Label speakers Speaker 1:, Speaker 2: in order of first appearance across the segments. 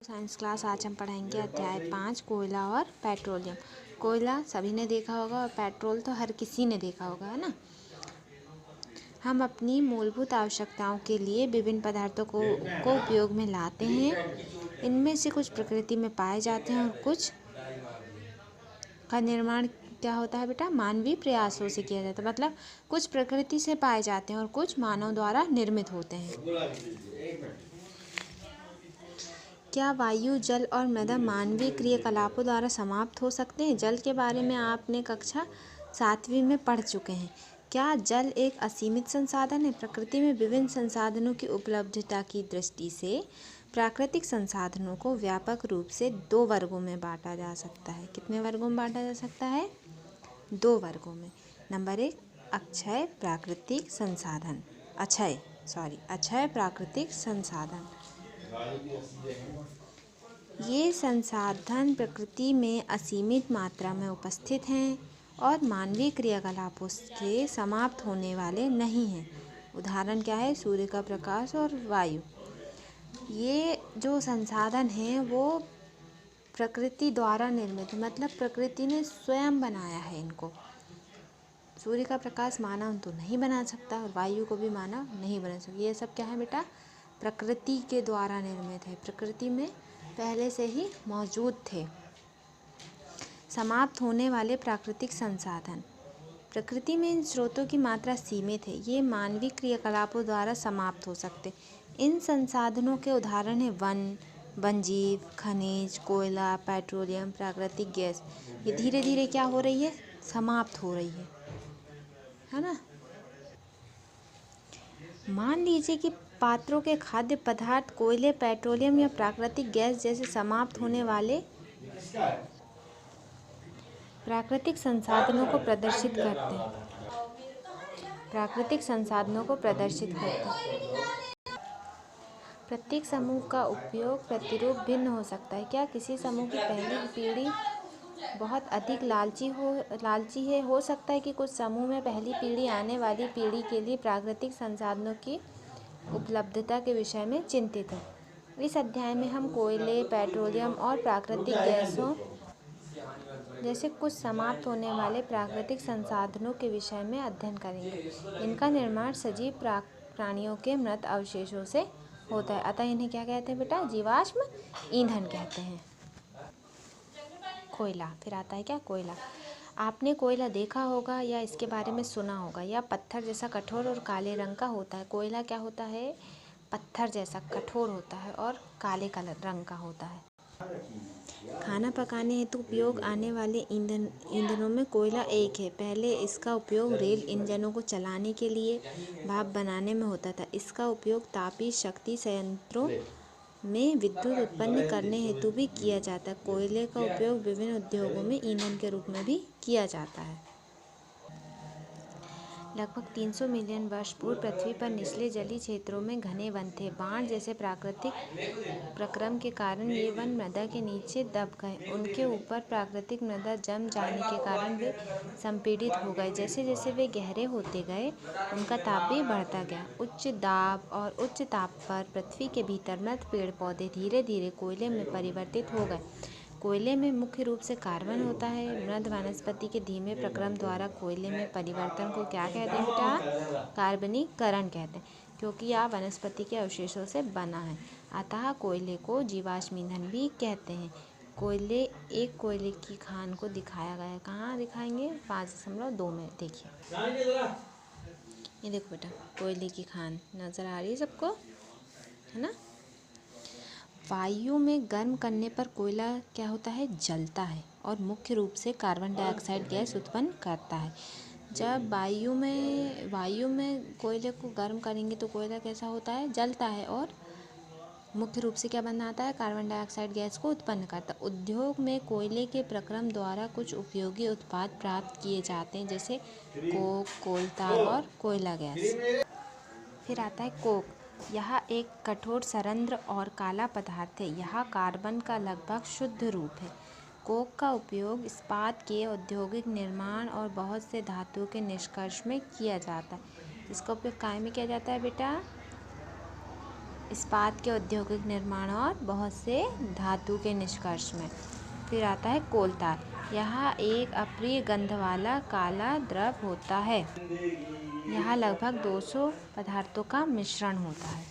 Speaker 1: Science class आज हम पढ़ाएंगे अध्याय 5 कोयला और पेट्रोलियम। कोयला सभी ने देखा होगा और पेट्रोल तो हर किसी ने देखा होगा, है ना। हम अपनी मूलभूत आवश्यकताओं के लिए विभिन्न पदार्थों को उपयोग में लाते हैं। इनमें से कुछ प्रकृति में पाए जाते हैं और कुछ का निर्माण क्या होता है बेटा, मानवीय प्रयासों से किया जाता है। मतलब कुछ प्रकृति से पाए जाते हैं और कुछ मानव द्वारा निर्मित होते हैं। क्या वायु, जल और मृदा मानवीय क्रियाकलापों द्वारा समाप्त हो सकते हैं? जल के बारे में आपने कक्षा 7वीं में पढ़ चुके हैं। क्या जल एक असीमित संसाधन है? प्रकृति में विभिन्न संसाधनों की उपलब्धता की दृष्टि से प्राकृतिक संसाधनों को व्यापक रूप से 2 वर्गों में बांटा जा सकता है। कितने वर्गों में बांटा जा सकता है? 2 वर्गों में। नंबर 1, अक्षय प्राकृतिक संसाधन। अक्षय प्राकृतिक संसाधन। ये संसाधन प्रकृति में असीमित मात्रा में उपस्थित हैं और मानवीय क्रियाकलापों से समाप्त होने वाले नहीं हैं। उदाहरण क्या है? सूर्य का प्रकाश और वायु। ये जो संसाधन हैं वो प्रकृति द्वारा निर्मित, मतलब प्रकृति ने स्वयं बनाया है इनको। सूर्य का प्रकाश मानव तो नहीं बना सकता और वायु को भी मानव नहीं बना सकता। ये सब क्या है बेटा? प्रकृति के द्वारा निर्मित है, प्रकृति में पहले से ही मौजूद थे। समाप्त होने वाले प्राकृतिक संसाधन। प्रकृति में इन स्रोतों की मात्रा सीमित है, ये मानवीय क्रियाकलापों द्वारा समाप्त हो सकते। इन संसाधनों के उदाहरण हैं वनजीव, खनिज, कोयला, पेट्रोलियम, प्राकृतिक गैस। ये धीरे धीरे क्या हो रही है? समाप्त हो रही है ना। मान लीजिए कि पात्रों के खाद्य पदार्थ कोयले, पेट्रोलियम या प्राकृतिक गैस जैसे समाप्त होने वाले प्राकृतिक संसाधनों को प्रदर्शित करते हैं। प्रत्येक समूह का उपयोग प्रतिरूप भिन्न हो सकता है। क्या किसी समूह की पहली पीढ़ी बहुत अधिक लालची है? हो सकता है कि कुछ समूह में पहली पीढ़ी आने वाली पीढ़ी के लिए प्राकृतिक संसाधनों की उपलब्धता के विषय में चिंतित है। इस अध्याय में हम कोयले, पेट्रोलियम और प्राकृतिक गैसों जैसे कुछ समाप्त होने वाले प्राकृतिक संसाधनों के विषय में अध्ययन करेंगे। इनका निर्माण सजीव प्राणियों के मृत अवशेषों से होता है, अतः इन्हें क्या कहते हैं बेटा? जीवाश्म ईंधन कहते हैं। कोयला, फिर आता है क्या? कोयला। आपने कोयला देखा होगा या इसके बारे में सुना होगा। यह पत्थर जैसा कठोर और काले रंग का होता है। कोयला क्या होता है? पत्थर जैसा कठोर होता है और काले रंग का होता है। खाना पकाने हेतु उपयोग आने वाले ईंधनों में कोयला एक है। पहले इसका उपयोग रेल इंजनों को चलाने के लिए भाप बनाने में होता था। इसका उपयोग तापीय शक्ति संयंत्रों में विद्युत उत्पन्न करने हेतु भी किया जाता है। कोयले का उपयोग विभिन्न उद्योगों में ईंधन के रूप में भी किया जाता है। लगभग 300 मिलियन वर्ष पूर्व पृथ्वी पर निचले जलीय क्षेत्रों में घने वन थे। बाढ़ जैसे प्राकृतिक प्रक्रम के कारण ये वन मृदा के नीचे दब गए। उनके ऊपर प्राकृतिक मृदा जम जाने के कारण वे संपीड़ित हो गए। जैसे जैसे वे गहरे होते गए उनका ताप भी बढ़ता गया। उच्च दाब और उच्च ताप पर पृथ्वी के भीतर मृत पेड़ पौधे धीरे धीरे कोयले में परिवर्तित हो गए। कोयले में मुख्य रूप से कार्बन होता है। मृद वनस्पति के धीमे प्रक्रम द्वारा कोयले में परिवर्तन को क्या कहते हैं बेटा? कार्बनीकरण कहते हैं, क्योंकि यह वनस्पति के अवशेषों से बना है। अतः कोयले को जीवाश्म ईंधन भी कहते हैं। कोयले की खान को दिखाया गया है। कहाँ दिखाएंगे? 5.2 में देखिए। ये देखो बेटा, कोयले की खान नजर आ रही है सबको, है ना। वायु में गर्म करने पर कोयला क्या होता है? जलता है और मुख्य रूप से कार्बन डाइऑक्साइड गैस उत्पन्न करता है। जब वायु में कोयले को गर्म करेंगे तो कोयला कैसा होता है? जलता है और मुख्य रूप से क्या बनाता है? कार्बन डाइऑक्साइड गैस को उत्पन्न करता है। उद्योग में कोयले के प्रक्रम द्वारा कुछ उपयोगी उत्पाद प्राप्त किए जाते हैं, जैसे कोक, कोलतार और कोयला गैस। फिर आता है कोक। यह एक कठोर सरंध्र और काला पदार्थ है। यह कार्बन का लगभग शुद्ध रूप है। कोक का उपयोग इस्पात के औद्योगिक निर्माण और बहुत से धातुओं के निष्कर्ष में किया जाता है। इसका उपयोग काय में किया जाता है बेटा? इस्पात के औद्योगिक निर्माण और बहुत से धातु के निष्कर्ष में। फिर आता है कोलतार। यह एक अप्रिय गंध वाला काला द्रव होता है। यह लगभग 200 पदार्थों का मिश्रण होता है।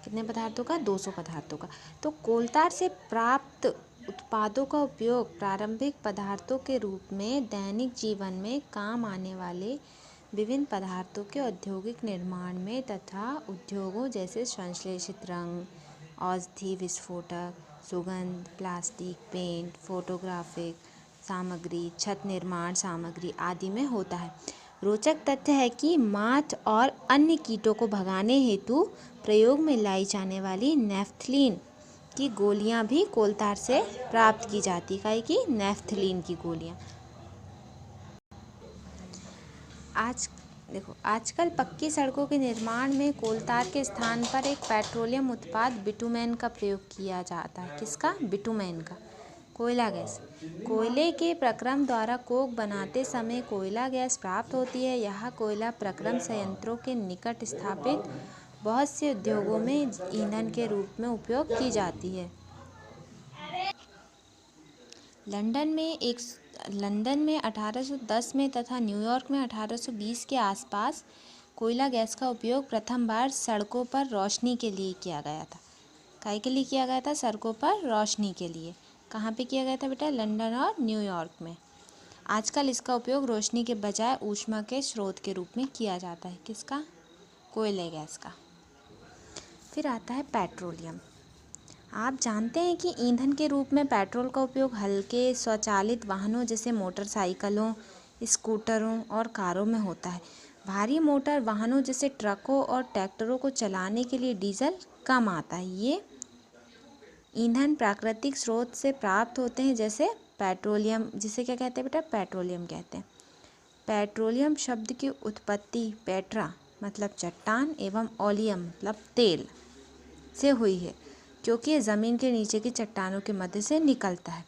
Speaker 1: कितने पदार्थों का? 200 पदार्थों का। तो कोलतार से प्राप्त उत्पादों का उपयोग प्रारंभिक पदार्थों के रूप में दैनिक जीवन में काम आने वाले विभिन्न पदार्थों के औद्योगिक निर्माण में तथा उद्योगों जैसे संश्लेषित रंग, औषधि विस्फोटक, सुगंध, प्लास्टिक, पेंट, फोटोग्राफिक सामग्री, छत निर्माण सामग्री आदि में होता है। रोचक तथ्य है कि माछ और अन्य कीटों को भगाने हेतु प्रयोग में लाई जाने वाली नेफ्थलीन की गोलियां भी कोलतार से प्राप्त की जाती है। कि नेफ्थलीन की गोलियां आजकल पक्की सड़कों के निर्माण में कोलतार के स्थान पर एक पेट्रोलियम उत्पाद बिटुमेन का प्रयोग किया जाता है। किसका? बिटुमेन का। कोयला गैस। कोयले के प्रक्रम द्वारा कोक बनाते समय कोयला गैस प्राप्त होती है। यह कोयला प्रक्रम संयंत्रों के निकट स्थापित बहुत से उद्योगों में ईंधन के रूप में उपयोग की जाती है। लंदन में 1810 में तथा न्यूयॉर्क में 1820 के आसपास कोयला गैस का उपयोग प्रथम बार सड़कों पर रोशनी के लिए किया गया था। काहे के लिए किया गया था? सड़कों पर रोशनी के लिए। कहाँ पे किया गया था बेटा? लंदन और न्यूयॉर्क में। आजकल इसका उपयोग रोशनी के बजाय ऊष्मा के स्रोत के रूप में किया जाता है। किसका? कोयले गैस का। फिर आता है पेट्रोलियम। आप जानते हैं कि ईंधन के रूप में पेट्रोल का उपयोग हल्के स्वचालित वाहनों जैसे मोटरसाइकिलों, स्कूटरों और कारों में होता है। भारी मोटर वाहनों जैसे ट्रकों और ट्रैक्टरों को चलाने के लिए डीजल कम आता है। ये ईंधन प्राकृतिक स्रोत से प्राप्त होते हैं जैसे पेट्रोलियम, जिसे क्या कहते हैं बेटा? पेट्रोलियम कहते हैं। पेट्रोलियम शब्द की उत्पत्ति पेट्रा मतलब चट्टान एवं ओलियम मतलब तेल से हुई है, क्योंकि ये ज़मीन के नीचे की चट्टानों के मध्य से निकलता है।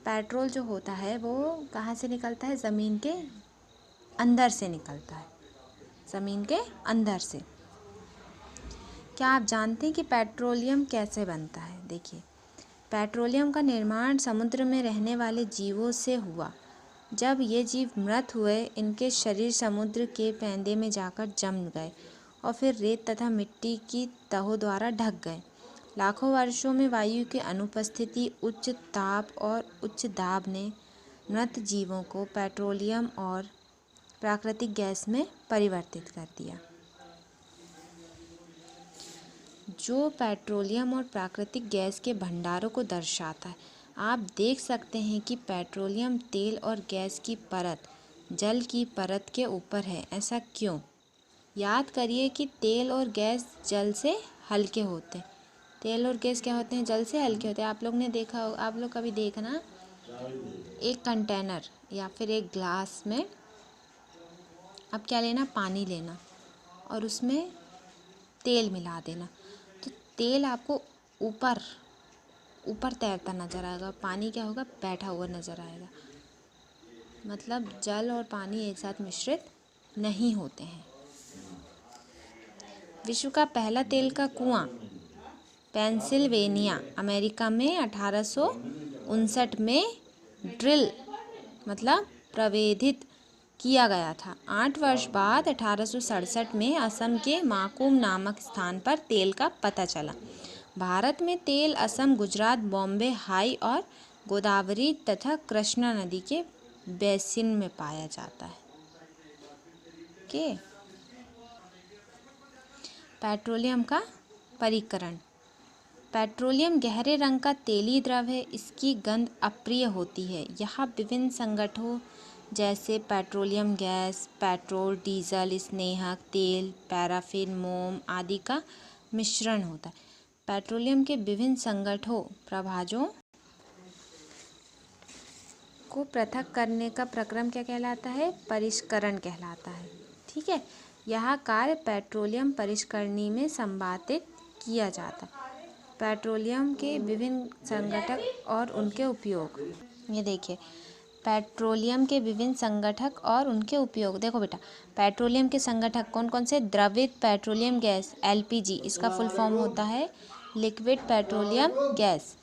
Speaker 1: पेट्रोल जो होता है वो कहाँ से निकलता है? ज़मीन के अंदर से निकलता है। ज़मीन के अंदर से। क्या आप जानते हैं कि पेट्रोलियम कैसे बनता है? देखिए, पेट्रोलियम का निर्माण समुद्र में रहने वाले जीवों से हुआ। जब ये जीव मृत हुए, इनके शरीर समुद्र के पैंदे में जाकर जम गए और फिर रेत तथा मिट्टी की तहों द्वारा ढक गए। लाखों वर्षों में वायु की अनुपस्थिति, उच्च ताप और उच्च दाब ने मृत जीवों को पेट्रोलियम और प्राकृतिक गैस में परिवर्तित कर दिया। जो पेट्रोलियम और प्राकृतिक गैस के भंडारों को दर्शाता है। आप देख सकते हैं कि पेट्रोलियम तेल और गैस की परत जल की परत के ऊपर है। ऐसा क्यों? याद करिए कि तेल और गैस जल से हल्के होते हैं। तेल और गैस क्या होते हैं? जल से हल्के होते हैं। आप लोग ने देखा हो, आप लोग कभी देखना, एक कंटेनर या फिर एक ग्लास में अब क्या लेना? पानी लेना और उसमें तेल मिला देना। तो तेल आपको ऊपर ऊपर तैरता नजर आएगा, पानी क्या होगा? बैठा हुआ नजर आएगा। मतलब जल और पानी एक साथ मिश्रित नहीं होते हैं। विश्व का पहला तेल का कुआं पेंसिल्वेनिया, अमेरिका में 1859 में ड्रिल मतलब प्रवेधित किया गया था। 8 वर्ष बाद 1867 में असम के माकुम नामक स्थान पर तेल का पता चला। भारत में तेल असम, गुजरात, बॉम्बे हाई और गोदावरी तथा कृष्णा नदी के बेसिन में पाया जाता है। ओके। पेट्रोलियम का परिकरण। पेट्रोलियम गहरे रंग का तेली द्रव है। इसकी गंध अप्रिय होती है। यह विभिन्न संगठनों जैसे पेट्रोलियम गैस, पेट्रोल, डीजल, स्नेहक तेल, पैराफिन, मोम आदि का मिश्रण होता है। पेट्रोलियम के विभिन्न संगठनों प्रभाजों को पृथक करने का प्रक्रम क्या कहलाता है? परिष्करण कहलाता है। ठीक है। यह कार्य पेट्रोलियम परिष्करणी में संपादित किया जाता है। पेट्रोलियम के विभिन्न संगठक और उनके उपयोग। ये देखिए, पेट्रोलियम के विभिन्न संगठक और उनके उपयोग। देखो बेटा, पेट्रोलियम के संगठक कौन कौन से? द्रवित पेट्रोलियम गैस एलपीजी, इसका फुल फॉर्म होता है लिक्विड पेट्रोलियम गैस।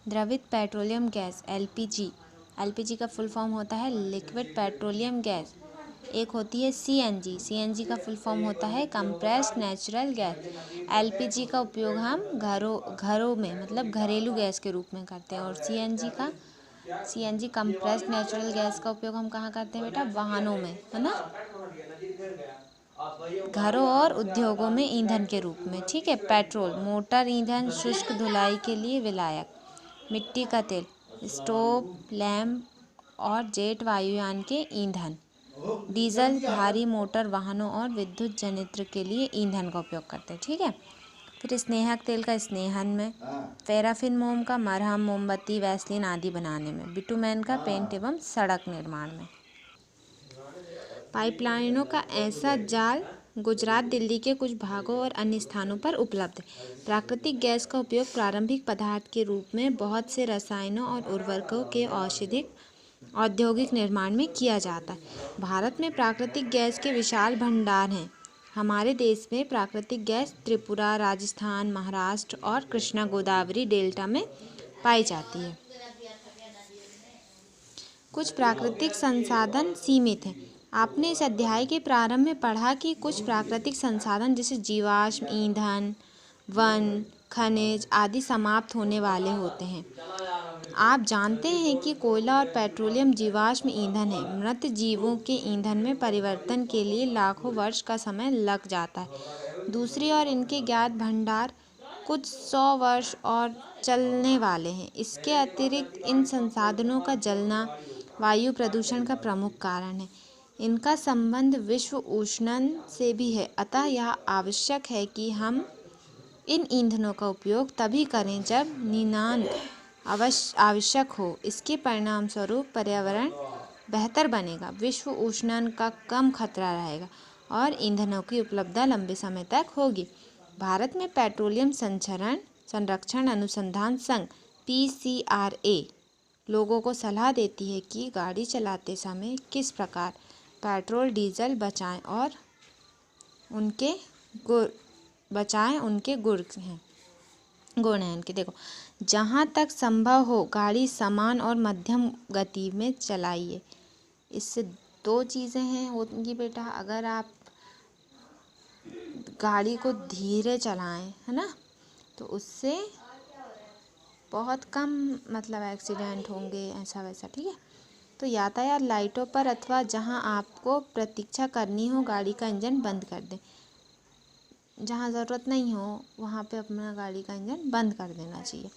Speaker 1: द्रवित पेट्रोलियम गैस एलपीजी, एलपीजी का फुल फॉर्म होता है लिक्विड पेट्रोलियम गैस। एक होती है सीएनजी, सीएनजी का फुल फॉर्म होता है कंप्रेस्ड नेचुरल गैस। एलपीजी का उपयोग हम घरों में मतलब घरेलू गैस के रूप में करते हैं, और सीएनजी कंप्रेस्ड नेचुरल गैस का उपयोग हम कहाँ करते हैं बेटा? वाहनों में, है ना, घरों और उद्योगों में ईंधन के रूप में। ठीक है। पेट्रोल मोटर ईंधन, शुष्क धुलाई के लिए विलायक। मिट्टी का तेल स्टोव, लैंप और जेट वायुयान के ईंधन। डीजल भारी मोटर वाहनों और विद्युत जनित्र के लिए ईंधन का उपयोग करते हैं। ठीक है। फिर स्नेहक तेल का स्नेहन में, पैराफिन मोम का मरहम, मोमबत्ती, वैसलीन आदि बनाने में, बिटुमेन का पेंट एवं सड़क निर्माण में। पाइपलाइनों का ऐसा जाल गुजरात, दिल्ली के कुछ भागों और अन्य स्थानों पर उपलब्ध है। प्राकृतिक गैस का उपयोग प्रारंभिक पदार्थ के रूप में बहुत से रसायनों और उर्वरकों के औद्योगिक निर्माण में किया जाता है। भारत में प्राकृतिक गैस के विशाल भंडार हैं। हमारे देश में प्राकृतिक गैस त्रिपुरा, राजस्थान, महाराष्ट्र और कृष्णा गोदावरी डेल्टा में पाई जाती है। कुछ प्राकृतिक संसाधन सीमित हैं। आपने इस अध्याय के प्रारंभ में पढ़ा कि कुछ प्राकृतिक संसाधन जैसे जीवाश्म ईंधन, वन, खनिज आदि समाप्त होने वाले होते हैं। आप जानते हैं कि कोयला और पेट्रोलियम जीवाश्म ईंधन है। मृत जीवों के ईंधन में परिवर्तन के लिए लाखों वर्ष का समय लग जाता है। दूसरी ओर इनके ज्ञात भंडार कुछ 100 वर्ष और चलने वाले हैं। इसके अतिरिक्त इन संसाधनों का जलना वायु प्रदूषण का प्रमुख कारण है। इनका संबंध विश्व उष्णन से भी है। अतः यह आवश्यक है कि हम इन ईंधनों का उपयोग तभी करें जब नितांत आवश्यक हो। इसके परिणाम स्वरूप पर्यावरण बेहतर बनेगा, विश्व उष्णन का कम खतरा रहेगा और ईंधनों की उपलब्धता लंबे समय तक होगी। भारत में पेट्रोलियम संरक्षण अनुसंधान संघ PCRA लोगों को सलाह देती है कि गाड़ी चलाते समय किस प्रकार पेट्रोल डीजल बचाएं और उनके गुण हैं इनके। देखो, जहाँ तक संभव हो गाड़ी समान और मध्यम गति में चलाइए। इससे दो चीज़ें हैं होंगी बेटा। अगर आप गाड़ी को धीरे चलाएं, है ना, तो उससे बहुत कम मतलब एक्सीडेंट होंगे, ऐसा वैसा। ठीक है। तो यातायात लाइटों पर अथवा जहां आपको प्रतीक्षा करनी हो गाड़ी का इंजन बंद कर दें। जहां ज़रूरत नहीं हो वहां पे अपना गाड़ी का इंजन बंद कर देना चाहिए।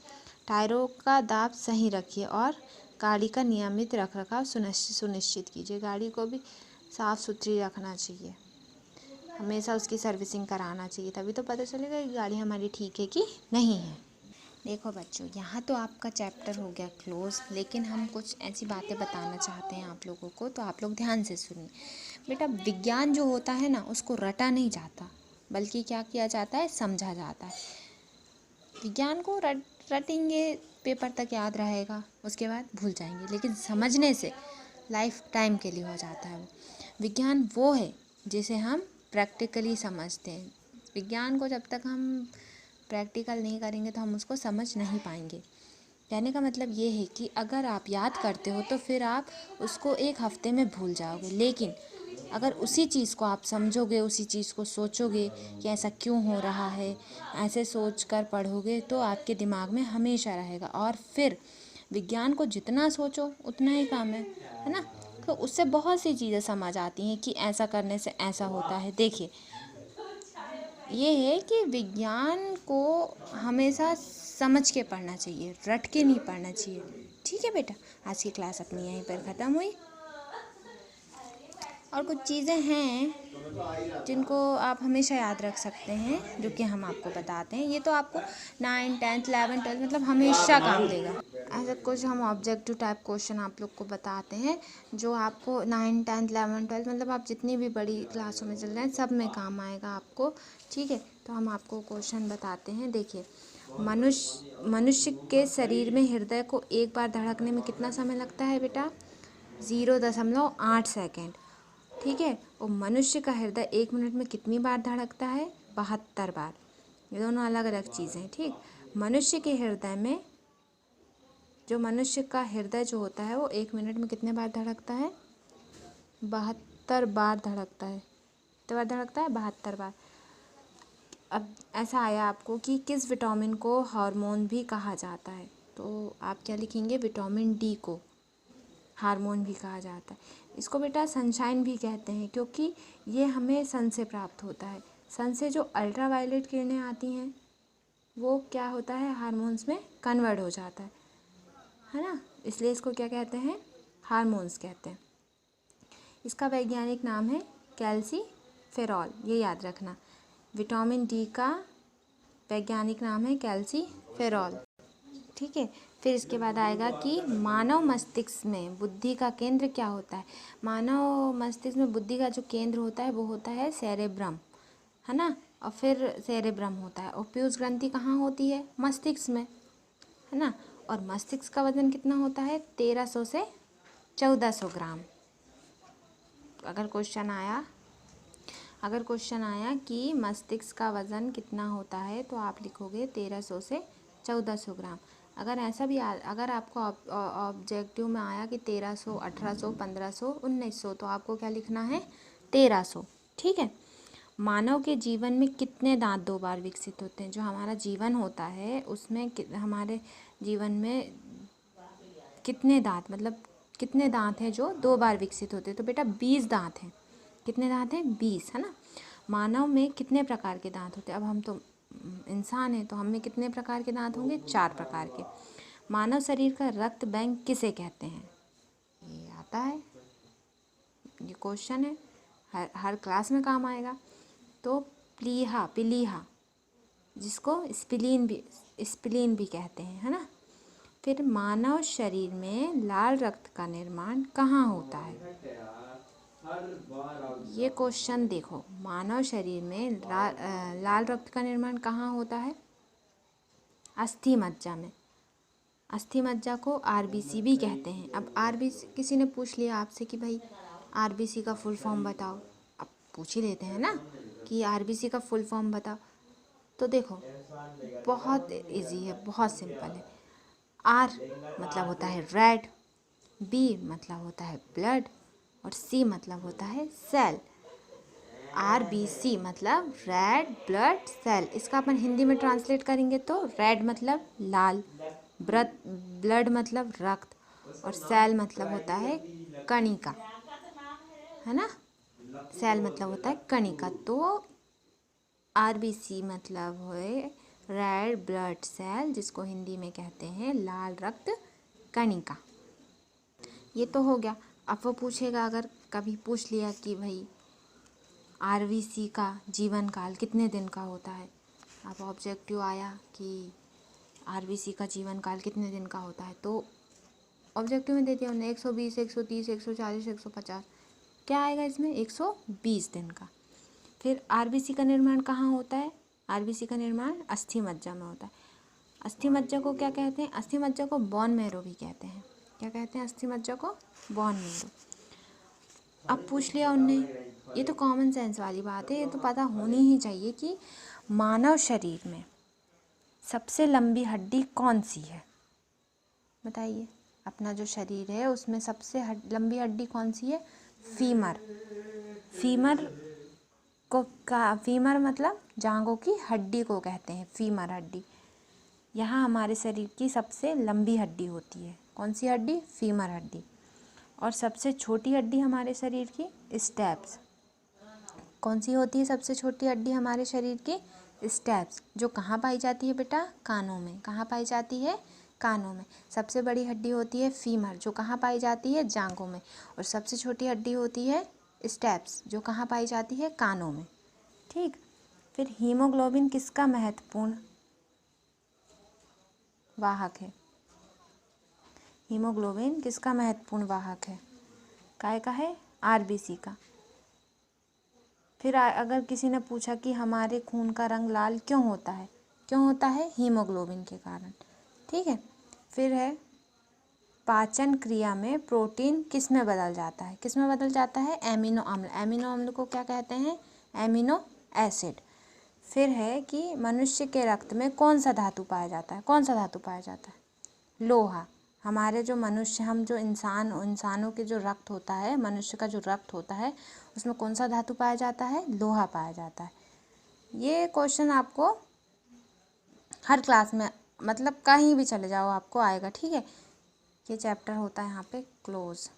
Speaker 1: टायरों का दाब सही रखिए और गाड़ी का नियमित रखरखाव सुनिश्चित कीजिए। गाड़ी को भी साफ़ सुथरी रखना चाहिए, हमेशा उसकी सर्विसिंग कराना चाहिए, तभी तो पता चलेगा कि गाड़ी हमारी ठीक है कि नहीं है। देखो बच्चों, यहाँ तो आपका चैप्टर हो गया क्लोज, लेकिन हम कुछ ऐसी बातें बताना चाहते हैं आप लोगों को, तो आप लोग ध्यान से सुनिए। बेटा, विज्ञान जो होता है ना, उसको रटा नहीं जाता, बल्कि क्या किया जाता है, समझा जाता है। विज्ञान को रटेंगे, पेपर तक याद रहेगा, उसके बाद भूल जाएंगे, लेकिन समझने से लाइफ टाइम के लिए हो जाता है। विज्ञान वो है जिसे हम प्रैक्टिकली समझते हैं। विज्ञान को जब तक हम प्रैक्टिकल नहीं करेंगे तो हम उसको समझ नहीं पाएंगे। कहने का मतलब ये है कि अगर आप याद करते हो तो फिर आप उसको एक हफ्ते में भूल जाओगे, लेकिन अगर उसी चीज़ को आप समझोगे, उसी चीज़ को सोचोगे कि ऐसा क्यों हो रहा है, ऐसे सोच कर पढ़ोगे तो आपके दिमाग में हमेशा रहेगा। और फिर विज्ञान को जितना सोचो उतना ही काम है ना। तो उससे बहुत सी चीज़ें समझ आती हैं कि ऐसा करने से ऐसा होता है। देखिए, ये है कि विज्ञान को हमेशा समझ के पढ़ना चाहिए, रट के नहीं पढ़ना चाहिए। ठीक है बेटा, आज की क्लास अपनी यहीं पर ख़त्म हुई। और कुछ चीज़ें हैं जिनको आप हमेशा याद रख सकते हैं, जो कि हम आपको बताते हैं। ये तो आपको 9, 10, 11, 12 मतलब हमेशा काम देगा। ऐसा कुछ हम ऑब्जेक्टिव टाइप क्वेश्चन आप लोग को बताते हैं, जो आपको 9, 10, 11, 12 मतलब आप जितनी भी बड़ी क्लासों में चल रहे हैं सब में काम आएगा आपको। ठीक है। तो हम आपको क्वेश्चन बताते हैं। देखिए, मनुष्य के शरीर में हृदय को एक बार धड़कने में कितना समय लगता है बेटा? 0.8 सेकेंड। ठीक है। और मनुष्य का हृदय 1 मिनट में कितनी बार धड़कता है? 72 बार। ये दोनों अलग अलग चीज़ें हैं। ठीक। मनुष्य के हृदय में मनुष्य का हृदय जो होता है वो 1 मिनट में कितने बार धड़कता है? 72 बार धड़कता है। कितने बार धड़कता है? 72 बार। अब ऐसा आया आपको कि किस विटामिन को हार्मोन भी कहा जाता है, तो आप क्या लिखेंगे? विटामिन डी को हार्मोन भी कहा जाता है। इसको बेटा सनशाइन भी कहते हैं, क्योंकि ये हमें सन से प्राप्त होता है। सन से जो अल्ट्रावायलेट किरणें आती हैं वो क्या होता है? हार्मोन्स में कन्वर्ट हो जाता है ना। इसलिए इसको क्या कहते हैं? हार्मोन्स कहते हैं। इसका वैज्ञानिक नाम है कैल्सीफेरॉल, ये याद रखना। विटामिन डी का वैज्ञानिक नाम है कैल्सीफेरॉल। ठीक है। फिर इसके बाद आएगा कि मानव मस्तिष्क में बुद्धि का केंद्र क्या होता है? मानव मस्तिष्क में बुद्धि का जो केंद्र होता है वो होता है सेरेब्रम, है ना। और फिर सेरेब्रम होता है। और पीयूष ग्रंथि कहाँ होती है? मस्तिष्क में, है ना। और मस्तिष्क का वजन कितना होता है? 1300 से 1400 ग्राम। अगर क्वेश्चन आया कि मस्तिष्क का वज़न कितना होता है तो आप लिखोगे 1300 से 1400 ग्राम। अगर आपको ऑब्जेक्टिव में आया कि 1300, 1800, 1500, 1900, तो आपको क्या लिखना है? 1300। ठीक है। मानव के जीवन में कितने दांत 2 बार विकसित होते हैं? जो हमारा जीवन होता है उसमें हमारे जीवन में कितने दांत, मतलब कितने दांत हैं जो 2 बार विकसित होते हैं? तो बेटा 20 दांत हैं। कितने दांत हैं? 20, है ना। मानव में कितने प्रकार के दांत होते हैं? अब हम तो इंसान हैं तो हम में कितने प्रकार के दांत होंगे? 4 प्रकार के। मानव शरीर का रक्त बैंक किसे कहते हैं? ये आता है, ये क्वेश्चन है, हर क्लास में काम आएगा। तो प्लीहा, जिसको स्प्लीन भी कहते हैं, है ना। फिर मानव शरीर में लाल रक्त का निर्माण कहाँ होता है? ये क्वेश्चन देखो, मानव शरीर में लाल रक्त का निर्माण कहाँ होता है? अस्थि मज्जा में। अस्थि मज्जा को आरबीसी भी कहते हैं। अब आरबीसी, किसी ने पूछ लिया आपसे कि भाई आरबीसी का फुल फॉर्म बताओ, अब पूछ ही लेते हैं ना कि आरबीसी का फुल फॉर्म बताओ। तो देखो बहुत इजी है, बहुत सिंपल है। आर मतलब होता है रेड, बी मतलब होता है ब्लड, और सी मतलब होता है सेल। आरबीसी मतलब रेड ब्लड सेल। इसका अपन हिंदी में ट्रांसलेट करेंगे तो रेड मतलब लाल, ब्लड मतलब रक्त, और सेल मतलब होता है कणिका, है ना। सेल मतलब होता है कणिका। तो आरबीसी मतलब है रेड ब्लड सेल, जिसको हिंदी में कहते हैं लाल रक्त कणिका। ये तो हो गया। अब वो पूछेगा, अगर कभी पूछ लिया कि भाई आरबीसी का जीवन काल कितने दिन का होता है, अब ऑब्जेक्टिव आया कि आरबीसी का जीवन काल कितने दिन का होता है, तो ऑब्जेक्टिव में दे दिया उन्हें 120, 130, 140, 150। क्या आएगा इसमें? 120 दिन का। फिर आरबीसी का निर्माण कहाँ होता है? आरबीसी का निर्माण अस्थि मज्जा में होता है। अस्थि मज्जा को क्या कहते हैं? अस्थि मज्जा को बोन मैरो भी कहते हैं। क्या कहते हैं? अस्थि मज्जा को बोन मैरो। अब पूछ लिया उनने, ये तो कॉमन सेंस वाली बात है, ये तो पता होनी ही चाहिए कि मानव शरीर में सबसे लंबी हड्डी कौन सी है? बताइए। अपना जो शरीर है उसमें सबसे लंबी हड्डी कौन सी है? फीमर। फीमर मतलब जांघों की हड्डी को कहते हैं फीमर हड्डी। यहाँ हमारे शरीर की सबसे लंबी हड्डी होती है। कौन सी हड्डी? फीमर हड्डी। और सबसे छोटी हड्डी हमारे शरीर की? स्टेप्स। कौन सी होती है सबसे छोटी हड्डी हमारे शरीर की? स्टेप्स। जो कहाँ पाई जाती है बेटा? कानों में। कहाँ पाई जाती है? कानों में। सबसे बड़ी हड्डी होती है फीमर, जो कहाँ पाई जाती है? जांघों में। और सबसे छोटी हड्डी होती है स्टेप्स, जो कहाँ पाई जाती है? कानों में। ठीक। फिर हीमोग्लोबिन किसका महत्वपूर्ण वाहक है? हीमोग्लोबिन किसका महत्वपूर्ण वाहक है? काय का है? आरबीसी का। फिर अगर किसी ने पूछा कि हमारे खून का रंग लाल क्यों होता है, क्यों होता है? हीमोग्लोबिन के कारण। ठीक है, फिर है पाचन क्रिया में प्रोटीन किस में बदल जाता है? किस में बदल जाता है? एमिनो अम्ल। एमिनो अम्ल को क्या कहते हैं? Amino acid. फिर है कि मनुष्य के रक्त में कौन सा धातु पाया जाता है? कौन सा धातु पाया जाता है? लोहा। हमारे जो मनुष्य, हम जो इंसानों के जो रक्त होता है, मनुष्य का जो रक्त होता है, उसमें कौन सा धातु पाया जाता है? लोहा पाया जाता है। ये क्वेश्चन आपको हर क्लास में, मतलब कहीं भी चले जाओ आपको आएगा। ठीक है, ये चैप्टर होता है यहाँ पे क्लोज।